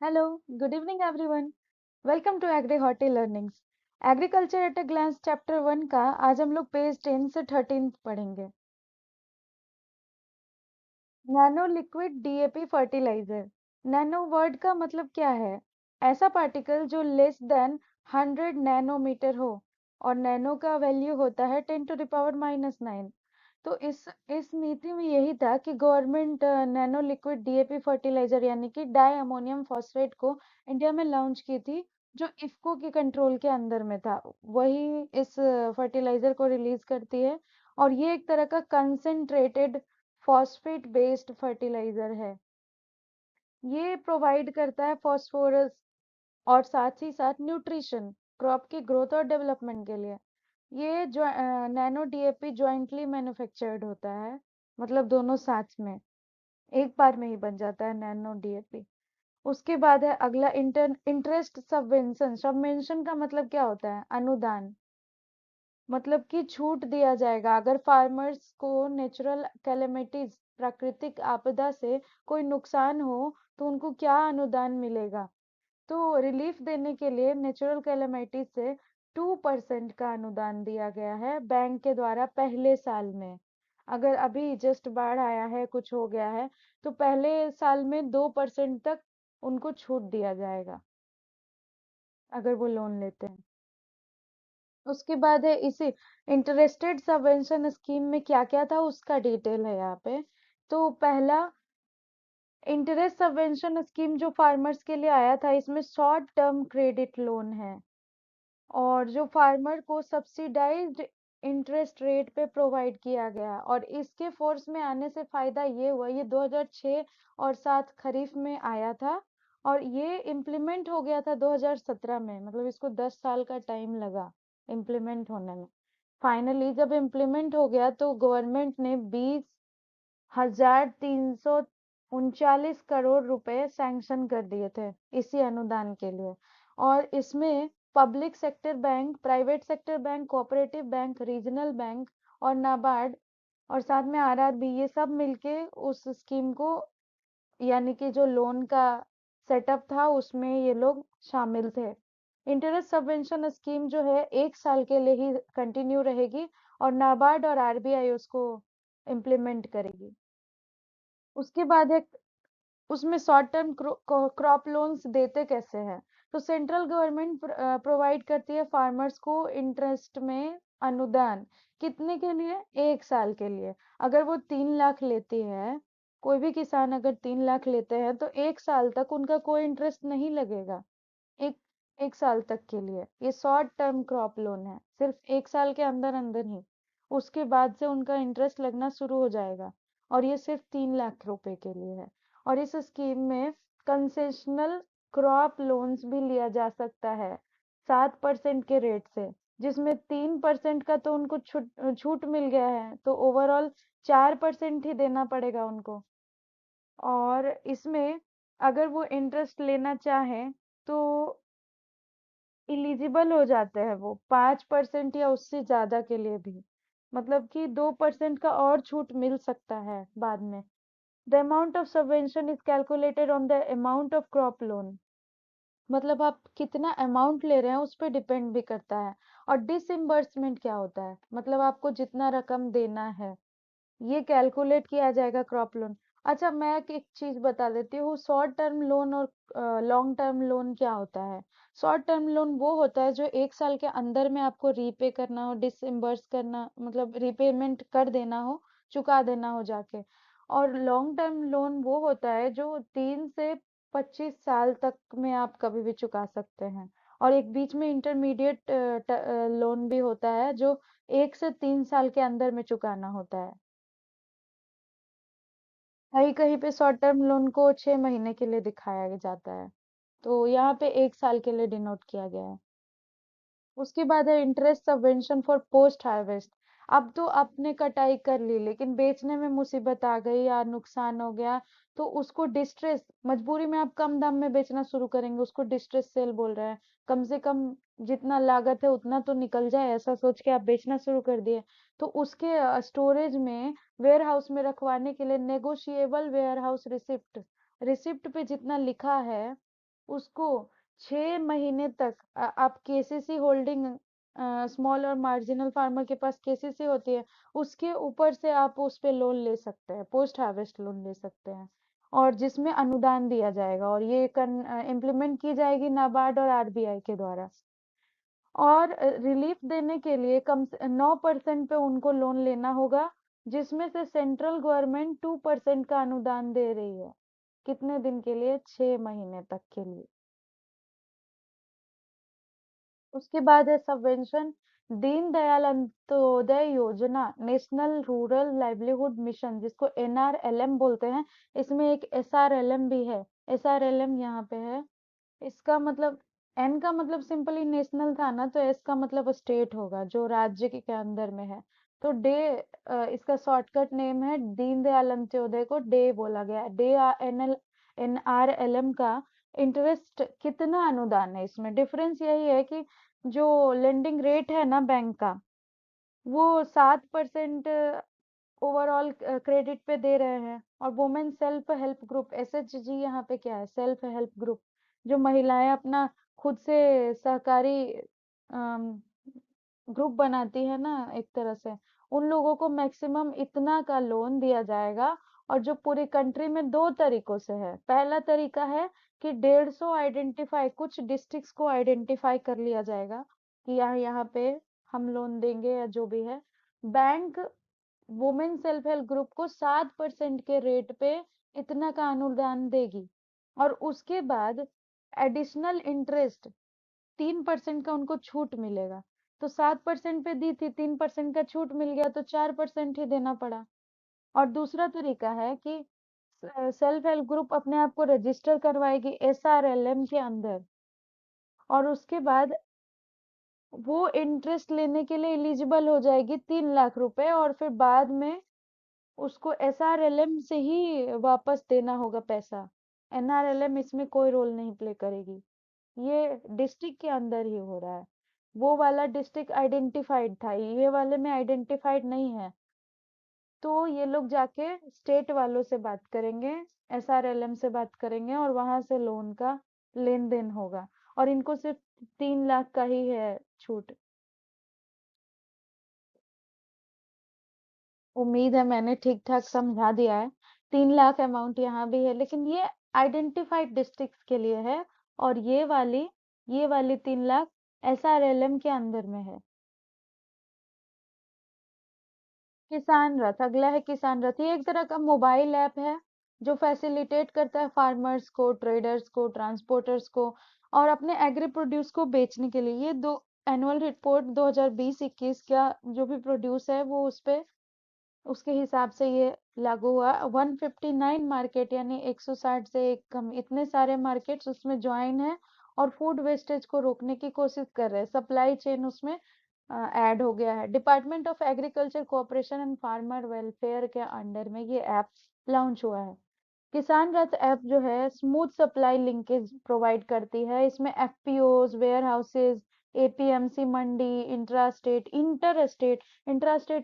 Hello, good evening everyone. Welcome to Agri Horti Learnings. Agriculture at a glance chapter 1 का आज हम लोग page 10 से 13 पढ़ेंगे। Nano liquid DAP fertiliser. Nano word का मतलब क्या है? ऐसा पार्टिकल जो लेस देन 100 नैनोमीटर हो और नैनो का वैल्यू होता है 10 टू द पावर -9। तो इस नीति में यही था कि government nano liquid DAP fertiliser यानी कि डाई अमोनियम फॉस्फेट को इंडिया में लॉन्च की थी, जो इफ्को के कंट्रोल के अंदर में था। वही इस फर्टिलाइजर को रिलीज करती है और ये एक तरह का कंसेंट्रेटेड फॉस्फेट बेस्ड फर्टिलाइजर है। ये प्रोवाइड करता है फॉस्फोरस और साथ ही साथ न्यूट्रिशन क्रॉप की ग्रोथ और डेवलपमेंट के लिए। ये जो नैनो डीएपी जॉइंटली मैन्युफैक्चर्ड होता है, मतलब दोनों साथ में एक बार में ही बन जाता है नैनो डीएपी। उसके बाद है अगला इंटरेस्ट सबवेंशन। सबवेंशन का मतलब क्या होता है? अनुदान। मतलब कि छूट दिया जाएगा अगर फार्मर्स को नेचुरल कैलेमिटीज प्राकृतिक आपदा से कोई नुकसान हो तो उनको क्या अनुदान मिलेगा। तो रिलीफ देने के लिए नेचुरल कैलेमिटीज से 2% का अनुदान दिया गया है बैंक के द्वारा पहले साल में। अगर अभी जस्ट बाढ़ आया है, कुछ हो गया है, तो पहले साल में 2% तक उनको छूट दिया जाएगा अगर वो लोन लेते हैं। उसके बाद है इसी इंटरेस्टेड सबवेंशन स्कीम में क्या क्या था उसका डिटेल है यहाँ पे। तो पहला इंटरेस्ट सबवेंशन स्कीम जो फार्मर्स के लिए आया था, इसमें शॉर्ट टर्म क्रेडिट लोन है और जो फार्मर को सब्सिडाइज्ड इंटरेस्ट रेट पे प्रोवाइड किया गया। और इसके फोर्स में आने से फायदा ये हुआ, ये 2006 और 7 खरीफ में आया था और ये इम्प्लीमेंट हो गया था 2017 में। मतलब इसको 10 साल का टाइम लगा इम्प्लीमेंट होने में। फाइनली जब इम्प्लीमेंट हो गया तो गवर्नमेंट ने 20,339 रुपए सैंक्शन कर दिए थे इसी अनुदान के लिए। और इसमें public sector bank, private sector bank, cooperative bank, regional bank और नाबार्ड और साथ में आरआरबी, ये सब मिलके उस स्कीम को यानी कि जो लोन का सेटअप था उसमें ये लोग शामिल थे। इंटरेस्ट सबवेंशन स्कीम जो है 1 साल के लिए ही कंटिन्यू रहेगी और नाबार्ड और आरबीआई उसको इम्प्लीमेंट करेगी। उसके बाद है उसमें शॉर्ट टर्म क्रॉप लोन्स देते कैसे हैं। तो सेंट्रल गवर्नमेंट प्रोवाइड करती है फार्मर्स को इंटरेस्ट में अनुदान। कितने के लिए? 1 साल के लिए। अगर वो 3 लाख लेती है, कोई भी किसान अगर 3 लाख लेते हैं तो 1 साल तक उनका कोई इंटरेस्ट नहीं लगेगा। एक एक साल तक के लिए ये शॉर्ट टर्म क्रॉप लोन है, सिर्फ 1 साल के अंदर अंदर ही। उसके बाद से उनका इंटरेस्ट लगना शुरू हो जाएगा और ये सिर्फ 3 लाख रुपए के लिए है। और इस स्कीम में कंसेशनल क्रॉप लोन्स भी लिया जा सकता है 7% के रेट से, जिसमें 3% का तो उनको छूट छूट मिल गया है, तो ओवरऑल 4% ही देना पड़ेगा उनको। और इसमें अगर वो इंटरेस्ट लेना चाहें तो इलिजिबल हो जाते हैं वो 5% या उससे ज्यादा के लिए भी। मतलब कि 2% का और छूट मिल सकता है बाद में। The amount of subvention is calculated on the amount of crop loan. मतलब आप कितना अमाउंट ले रहे हैं उस पर डिपेंड भी करता है। और डिसइम्बर्समेंट क्या होता है? मतलब आपको जितना रकम देना है ये कैलकुलेट किया जाएगा क्रॉप लोन। अच्छा, मैं एक चीज बता देती हूँ, शॉर्ट टर्म लोन और लॉन्ग टर्म लोन क्या होता है। शॉर्ट टर्म लोन वो होता है जो 1 साल के अंदर में आपको रीपे करना हो, डिसइम्बर्स करना, मतलब रीपेमेंट कर देना हो, चुका देना हो जाके। और लॉन्ग टर्म लोन वो होता है जो 3 से 25 साल तक में आप कभी भी चुका सकते हैं। और एक बीच में इंटरमीडिएट लोन भी होता है जो 1 से 3 साल के अंदर में चुकाना होता है। कहीं कहीं पे शॉर्ट टर्म लोन को 6 महीने के लिए दिखाया जाता है, तो यहाँ पे 1 साल के लिए डिनोट किया गया है। उसके बाद है interest subvention for post harvest. अब तो आपने कटाई कर ली लेकिन बेचने में मुसीबत आ गई या नुकसान हो गया, तो उसको डिस्ट्रेस, मजबूरी में आप कम दाम में बेचना शुरू करेंगे, उसको डिस्ट्रेस सेल बोल रहे हैं। कम से कम जितना लागत है उतना तो निकल जाए, ऐसा सोच के आप बेचना शुरू कर दिए। तो उसके स्टोरेज में, वेयर हाउस में रखवाने के लिए negotiable warehouse receipt, receipt पे जितना लिखा है उसको 6 महीने तक आप केसीसी होल्डिंग, स्मॉल और मार्जिनल फार्मर के पास केसीसी होती है, उसके ऊपर से आप उस पे लोन ले सकते हैं, पोस्ट हार्वेस्ट लोन ले सकते हैं, और जिसमें अनुदान दिया जाएगा, और ये इम्प्लीमेंट की जाएगी नाबार्ड और आरबीआई के द्वारा। और रिलीफ देने के लिए कम से 9% पे उनको लोन लेना होगा, जिसमें से सेंट्रल गवर्नमेंट 2% का अनुदान दे रही है। कितने दिन के लिए? 6 महीने तक के लिए। उसके बाद है सबवेंशन। दीनदयाल अंत्योदय योजना, नेशनल रूरल लाइवलीहुड मिशन, जिसको एनआरएलएम बोलते हैं। इसमें एक एसआरएलएम भी है। एसआरएलएम यहाँ पे है। इसका मतलब, एन का मतलब सिंपली नेशनल था ना, तो एस का मतलब स्टेट होगा, जो राज्य के अंदर में है। तो डे, इसका शॉर्टकट नेम है, दीनदयाल अंत्योदय को डे बोला गया है। डे, एनआरएलएम का इंटरेस्ट कितना अनुदान है? इसमें डिफरेंस यही है कि जो लेंडिंग रेट है ना बैंक का, वो 7% ओवरऑल क्रेडिट पे दे रहे हैं। और women self help group, SHG, यहाँ पे क्या है? सेल्फ हेल्प ग्रुप, जो महिलाएं अपना खुद से सहकारी ग्रुप बनाती है ना, एक तरह से, उन लोगों को मैक्सिमम इतना का लोन दिया जाएगा। और जो पूरी कंट्री में दो तरीकों से है। पहला तरीका है कि 150 आइडेंटिफाई, कुछ डिस्ट्रिक्ट्स को आइडेंटिफाई कर लिया जाएगा कि यहाँ यहाँ पे हम लोन देंगे, या जो भी है। Bank women self help group को 7% के रेट पे इतना का अनुदान देगी। और उसके बाद एडिशनल इंटरेस्ट 3% का उनको छूट मिलेगा। तो 7% पे दी थी, 3% का छूट मिल गया, तो 4% ही देना पड़ा। और दूसरा तरीका है कि सेल्फ हेल्प ग्रुप अपने आप को रजिस्टर करवाएगी एसआरएलएम के अंदर, और उसके बाद वो इंटरेस्ट लेने के लिए एलिजिबल हो जाएगी 3 लाख रुपए, और फिर बाद में उसको एसआरएलएम से ही वापस देना होगा पैसा। एनआरएलएम इसमें कोई रोल नहीं प्ले करेगी। ये डिस्ट्रिक्ट के अंदर ही हो रहा है। वो वाला डिस्ट्रिक्ट आइडेंटिफाइड था, ये वाले में आइडेंटिफाइड नहीं है। तो ये लोग जाके स्टेट वालों से बात करेंगे, एसआरएलएम से बात करेंगे, और वहां से लोन का लेन देन होगा। और इनको सिर्फ 3 लाख का ही है छूट। उम्मीद है मैंने ठीक ठाक समझा दिया है। 3 लाख अमाउंट यहाँ भी है, लेकिन ये आइडेंटिफाइड डिस्ट्रिक्ट्स के लिए है। और ये वाली 3 लाख एसआरएलएम के अंदर में है। किसान रथ, अगला है किसान रथ। ये एक तरह का मोबाइल ऐप है, जो फैसिलिटेट करता है फार्मर्स को, ट्रेडर्स को, ट्रांसपोर्टर्स को, और अपने एग्री प्रोड्यूस को बेचने के लिए। ये दो एनुअल रिपोर्ट 2020-21 का जो भी प्रोड्यूस है, वो उस पे, उसके हिसाब से ये लागू हुआ। 159 मार्केट, यानी 160 से एक कम, इतने सारे मार्केट्स उसमें ज्वाइन है, और फूड वेस्टेज को रोकने की कोशिश कर रहे हैं। सप्लाई चेन उसमें ऐड हो गया है। Department of agriculture cooperation and farmer welfare के अंडर में ये ऐप लॉन्च हुआ है। किसान रथ ऐप जो है, स्मूथ सप्लाई लिंकेज प्रोवाइड करती है। इसमें FPOs, warehouses, APMC mandi, intra state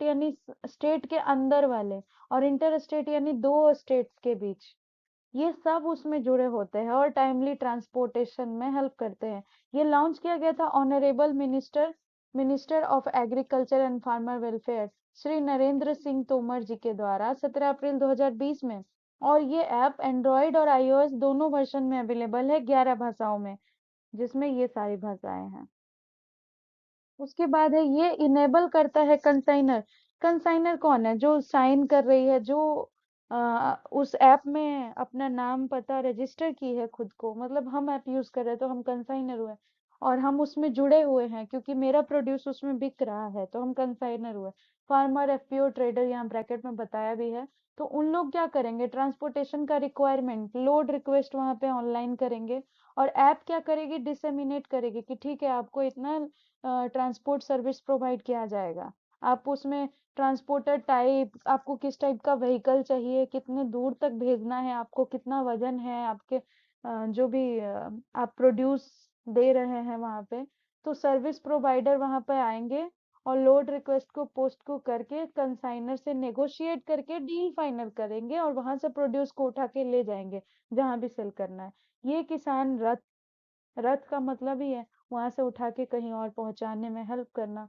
यानी स्टेट के अंदर वाले, और इंटर स्टेट यानी दो स्टेट्स के बीच, ये सब उसमें जुड़े होते हैं, और टाइमली ट्रांसपोर्टेशन में हेल्प करते हैं। ये लॉन्च किया गया था honourable minister of agriculture and farmer welfare, Shri Narendra Singh Tomar ji के द्वारा 17 अप्रैल 2020 में। और ये ऐप एंड्रॉयड और आईओएस दोनों वर्जन में अवेलेबल है, 11 भाषाओं में, जिसमें ये सारी भाषाएं हैं। उसके बाद है, ये इनेबल करता है कंसाइनर। कंसाइनर कौन है? जो साइन कर रही है, जो उस ऐप में अपना नाम पता रजिस्टर की है खुद को, मतलब हम ऐप यूज कर रहे हैं तो हम कंसाइनर हुए, और हम उसमें जुड़े हुए हैं क्योंकि मेरा प्रोड्यूस उसमें बिक रहा है, तो हम कंसाइनर हुए। फार्मर, एफपीओ, ट्रेडर, यहाँ ब्रैकेट में बताया भी है। तो उन लोग क्या करेंगे? ट्रांसपोर्टेशन का रिक्वायरमेंट, लोड रिक्वेस्ट वहां पे ऑनलाइन करेंगे, और ऐप क्या करेगी? डिसेमिनेट करेगी कि ठीक है, आपको इतना ट्रांसपोर्ट सर्विस प्रोवाइड किया जाएगा। आप उसमें ट्रांसपोर्टर टाइप, आपको किस टाइप का व्हीकल चाहिए, कितने दूर तक भेजना है, आपको कितना वजन है, आपके जो भी आप प्रोड्यूस दे रहे हैं वहां पे। तो सर्विस प्रोवाइडर वहां पे आएंगे, और लोड रिक्वेस्ट को, पोस्ट को करके कंसाइनर से नेगोशिएट करके डील फाइनल करेंगे, और वहां से प्रोड्यूस को उठा के ले जाएंगे जहां भी सेल करना है। ये किसान रथ रथ का मतलब ही है वहां से उठा के कहीं और पहुंचाने में हेल्प करना।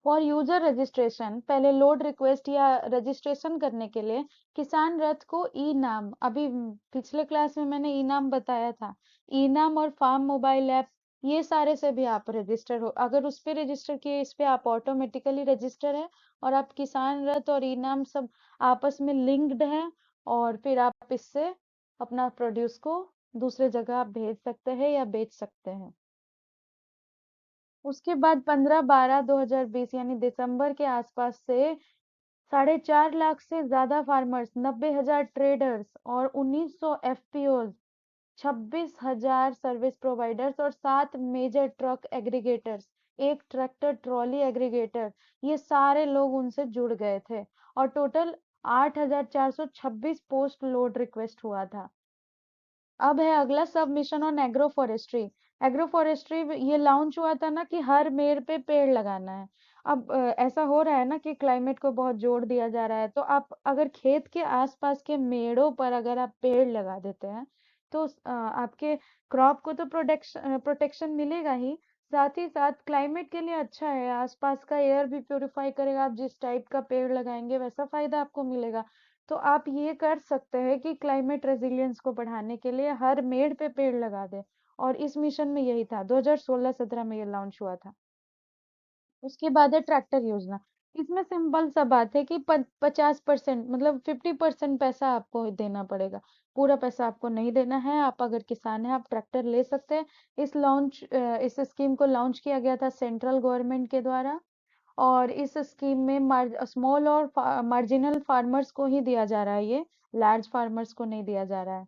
फॉर यूजर रजिस्ट्रेशन, पहले लोड रिक्वेस्ट या रजिस्ट्रेशन करने के लिए किसान रथ को ई नाम, अभी पिछले क्लास में मैंने ई नाम बताया था, ई नाम और फार्म मोबाइल ऐप, ये सारे से भी आप रजिस्टर हो, अगर उस पे रजिस्टर किए इस पे आप ऑटोमेटिकली रजिस्टर है, और आप किसान रथ और ई नाम सब आपस में लिंक्ड है, और फिर आप इससे अपना प्रोड्यूस को दूसरे जगह आप भेज सकते हैं या बेच सकते हैं। उसके बाद 15/12/2020 यानी दिसंबर के आसपास से 4.5 लाख से ज्यादा फार्मर्स, 90,000 ट्रेडर्स और 1900 एफपीओज, 26,000 सर्विस प्रोवाइडर्स और 7 मेजर ट्रक एग्रीगेटर्स, एक ट्रैक्टर ट्रॉली एग्रीगेटर, ये सारे लोग उनसे जुड़ गए थे, और टोटल 8,426 पोस्ट लोड रिक्वेस्ट हुआ था। अब है अगला सब mission on agro forestry. Agro forestry ये लॉन्च हुआ था ना कि हर मेड़ पे पेड़ लगाना है। अब ऐसा हो रहा है ना कि क्लाइमेट को बहुत जोर दिया जा रहा है, तो आप अगर खेत के आसपास के मेड़ों पर अगर आप पेड़ लगा देते हैं तो आपके क्रॉप को तो प्रोटेक्शन प्रोटेक्शन मिलेगा ही, साथ ही साथ क्लाइमेट के लिए अच्छा है, आसपास का एयर भी प्योरीफाई करेगा, आप जिस टाइप का पेड़ लगाएंगे वैसा फायदा आपको मिलेगा। तो आप ये कर सकते हैं कि क्लाइमेट रेजिलियंस को बढ़ाने के लिए हर मेड़ पे पेड़ लगा दें, और इस मिशन में यही था, 2016-17 में ये लॉन्च हुआ था। उसके बाद है ट्रैक्टर योजना। इसमें सिंपल सा बात है कि 50% मतलब 50% पैसा आपको देना पड़ेगा, पूरा पैसा आपको नहीं देना है। आप अगर किसान हैं आप ट्रैक्टर ले सकते हैं। इस स्कीम को लॉन्च किया गया था सेंट्रल गवर्नमेंट के द्वारा, और इस स्कीम में स्मॉल और मार्जिनल फार्मर्स को ही दिया जा रहा है, ये लार्ज फार्मर्स को नहीं दिया जा रहा है।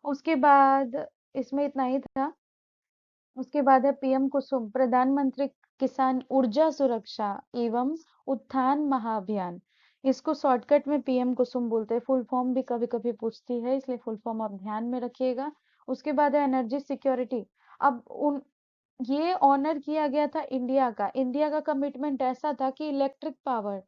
उसके बाद इसमें इतना ही था। उसके बाद है पीएम कुसुम, प्रधानमंत्री किसान ऊर्जा सुरक्षा एवं उत्थान महाअभियान। इसको शॉर्टकट में पीएम कुसुम बोलते हैं, फुल फॉर्म भी कभी कभी पूछती है, इसलिए फुल फॉर्म आप ध्यान में रखिएगा। उसके बाद है एनर्जी सिक्योरिटी। अब उन ये ऑनर किया गया था इंडिया का कमिटमेंट ऐसा था कि इलेक्ट्रिक पावर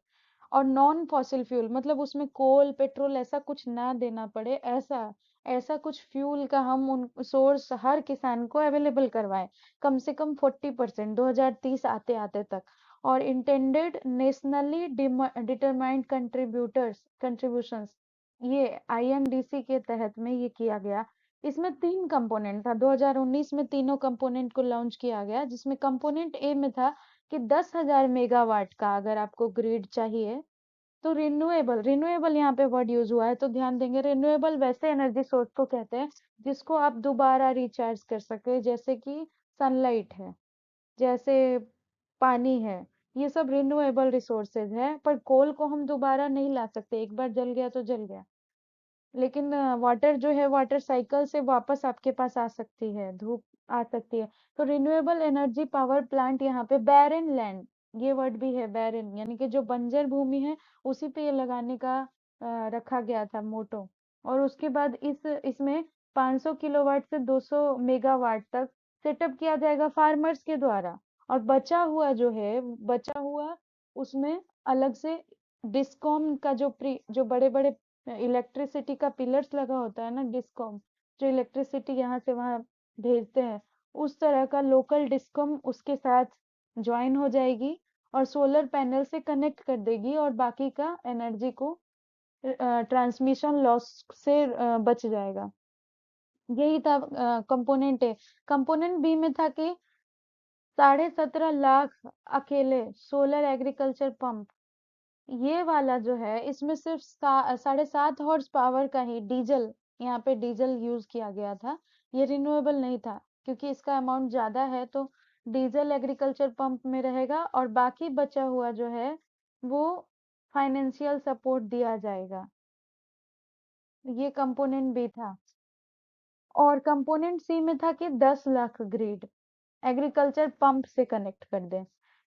और नॉन फॉसिल फ्यूल, मतलब उसमें कोल पेट्रोल ऐसा कुछ ना देना पड़े, ऐसा ऐसा कुछ फ्यूल का हम उन सोर्स हर किसान को अवेलेबल करवाएं, कम से कम 40% 2030 आते आते तक। और इंटेंडेड नेशनली डिटरमाइंड कंट्रीब्यूशंस, ये आईएनडीसी के तहत में ये किया गया। इसमें 3 कंपोनेंट था, 2019 में तीनों कंपोनेंट को लॉन्च किया गया, जिसमें कंपोनेंट ए में था कि 10,000 मेगावाट का अगर आपको ग्रिड चाहिए, तो रिन्यूएबल रिन्यूएबल यहाँ पे वर्ड यूज हुआ है तो ध्यान देंगे। रिन्यूएबल वैसे एनर्जी सोर्स को कहते हैं जिसको आप दोबारा रिचार्ज कर सके, जैसे कि सनलाइट है, जैसे पानी है, ये सब रिन्यूएबल रिसोर्सेज है। पर कोल को हम दोबारा नहीं ला सकते, एक बार जल गया तो जल गया। लेकिन वाटर जो है वाटर साइकिल से वापस आपके पास आ सकती है, धूप आ सकती है। तो रिन्यूएबल एनर्जी पावर प्लांट यहाँ पे बैरन लैंड, ये वर्ड भी है बैरन, यानी कि जो बंजर भूमि है उसी पे ये लगाने का रखा गया था मोटो। और उसके बाद इसमें 500 किलोवाट से 200 मेगावाट तक सेटअप किया जाएगा फार्मर्स के द्वारा, और बचा हुआ जो है बचा हुआ उसमें अलग से डिस्कॉम का जो बड़े बड़े इलेक्ट्रिसिटी का पिलर्स लगा होता है ना, डिस्कॉम जो इलेक्ट्रिसिटी यहाँ से वहां भेजते हैं, उस तरह का लोकल डिस्कॉम उसके साथ ज्वाइन हो जाएगी और सोलर पैनल से कनेक्ट कर देगी, और बाकी का एनर्जी को ट्रांसमिशन लॉस से बच जाएगा। यही था कंपोनेंट ए। कंपोनेंट बी में था कि 17.5 लाख अकेले सोलर एग्रीकल्चर पंप, ये वाला जो है इसमें सिर्फ 7.5 हॉर्स पावर का ही डीजल, यहाँ पे डीजल यूज किया गया था, ये रिन्यूएबल नहीं था क्योंकि इसका अमाउंट ज्यादा है, तो डीजल एग्रीकल्चर पंप में रहेगा, और बाकी बचा हुआ जो है वो फाइनेंशियल सपोर्ट दिया जाएगा। ये कंपोनेंट बी था। और कंपोनेंट सी में था कि 10 लाख ग्रिड एग्रीकल्चर पंप से कनेक्ट कर दें।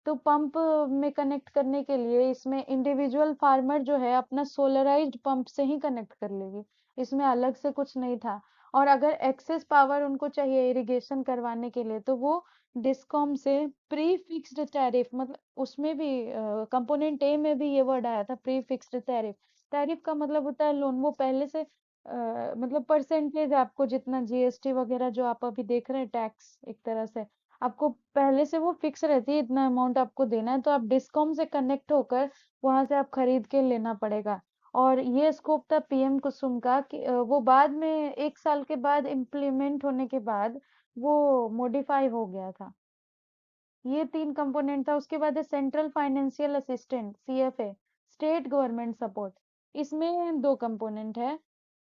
तो पंप में कनेक्ट करने के लिए इसमें इंडिविजुअल फार्मर जो है अपना सोलराइज्ड पंप से ही कनेक्ट कर लेगी, इसमें अलग से कुछ नहीं था। और अगर एक्सेस पावर उनको चाहिए इरिगेशन करवाने के लिए तो वो डिस्कॉम से प्री फिक्स्ड टैरिफ, मतलब उसमें भी कंपोनेंट ए में भी ये वर्ड आया था, प्री फिक्स्ड टैरिफ। टैरिफ का मतलब होता है लोन, वो पहले से मतलब परसेंटेज आपको जितना जीएसटी वगैरह जो आप अभी देख रहे हैं टैक्स एक तरह से आपको पहले से वो फिक्स रहती है, इतना अमाउंट आपको देना है, तो आप डिस्कॉम से कनेक्ट होकर वहां से आप खरीद के लेना पड़ेगा। और ये स्कोप था पीएम कुसुम का कि वो बाद में 1 साल के बाद इम्प्लीमेंट होने के बाद वो मॉडिफाई हो गया था। ये 3 कंपोनेंट था। उसके बाद है central financial assistant CFA, state government support. इसमें 2 कंपोनेंट है।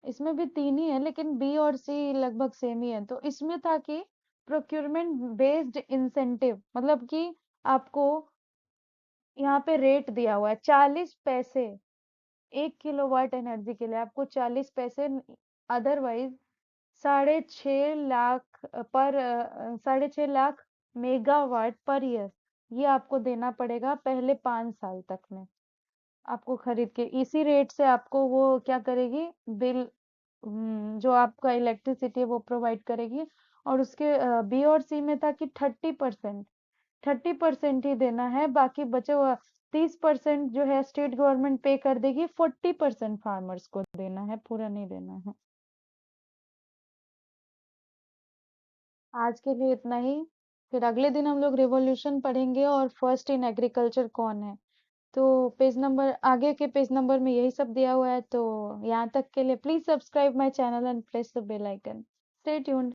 इसमें भी 3 ही है लेकिन बी और सी लगभग सेम ही है। तो इसमें था कि प्रोक्यूरमेंट बेस्ड इंसेंटिव, मतलब कि आपको यहाँ पे रेट दिया हुआ है 40 पैसे 1 किलोवाट एनर्जी के लिए आपको 40 पैसे। अदरवाइज 6.5 लाख पर 6.5 लाख मेगावाट पर ईयर ये आपको देना पड़ेगा पहले 5 साल तक में। आपको खरीद के इसी रेट से आपको वो क्या करेगी, बिल जो आपका इलेक्ट्रिसिटी है वो प्रोवाइड करेगी। और उसके बी और सी में था कि 30% ही देना है, बाकी बचे हुआ 30% जो है स्टेट गवर्नमेंट पे कर देगी, 40% फार्मर्स को देना है, पूरा नहीं देना है। आज के लिए इतना ही। फिर अगले दिन हम लोग रिवॉल्यूशन पढ़ेंगे और फर्स्ट इन एग्रीकल्चर कौन है। तो पेज नंबर आगे के पेज नंबर में यही सब दिया हुआ है। तो यहाँ तक के लिए please subscribe my channel and press the bell icon. Stay tuned.